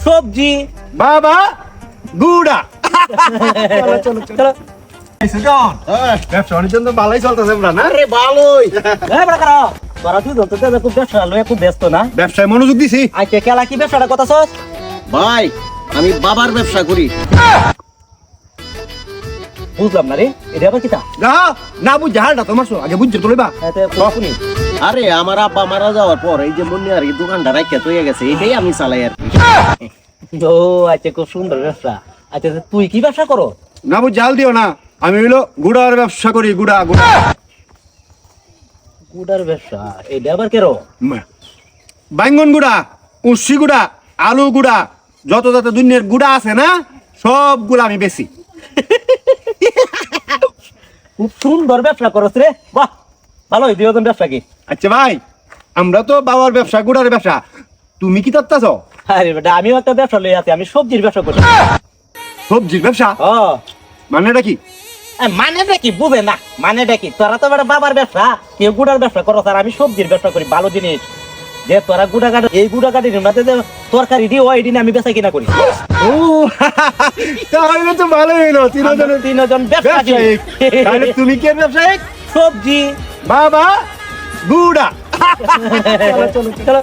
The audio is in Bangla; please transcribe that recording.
সবজি বাবা গুড়া। চলো চলো সুজন ব্যবসা বাণিজ্য তো ভালোই চলতেছে আমরা না? আরে ভালোই তোরা তুই ধরতে খুব ব্যবসা লয়ে খুব ব্যস্ত না ব্যবসায় মনোযোগ দিছি। আজকে খেলা কি ব্যবসাটা কথা সস ভাই আমি বাবার ব্যবসা করি। বুঝলাম না রে এটা আবার কিতা না না বুঝ হালটা তোমার আগে বুঝছো তো লইবা। শুনি আরে আমার আব্বা মারা যাওয়ার পর এই যে মনে আর কি দোকানটা রাখিয়া তৈরি গেছে, এটাই আমি চালাই আর কি। ও আচ্ছা খুব সুন্দর ব্যবসা। আচ্ছা তুই কি ব্যবসা করো? না বুঝ জাল দিও না, আমি হইলো গুড়ার ব্যবসা করি। গুড়া গুড়া গুড়ার ব্যবসা এটা আবার কেরো? বাইঙ্গন গুড়া, উচ্ছি গুড়া, আলু গুড়া, যত যত দুনিয়ার গুড়া আছে না সবগুলা আমি বেশি। খুব সুন্দর ব্যবসা করছ রে, বাহ ভালো দিও তোর ব্যবসা কি। আচ্ছা ভাই, আমরা তো বাবার ব্যবসা গুড়ার ব্যবসা, তুমি কি করতেছ? আরে বেটা আমিও একটা ব্যবসা লই আছি, আমি সবজির ব্যবসা করি। সবজির ব্যবসা ও মানেটা কি? মানেটা কি বুঝে না? মানেটা কি তোরা তো বেটা বাবার ব্যবসা, কেউ গুড়ার ব্যবসা করো, আর আমি সবজির ব্যবসা করি। ভালো জিনিস যে তোরা গুড়া কাটা, এই গুড়া কাটির মধ্যে যে তরকারি দিও ওই দিনে আমি বেচা কিনা করি। ও তাহলে তো ভালোই হলো, তিনজন ব্যবসায়ী। তাহলে তুমি কে ব্যবসায়িক? সবজি বাবা গুড়া। চলো চলো চলো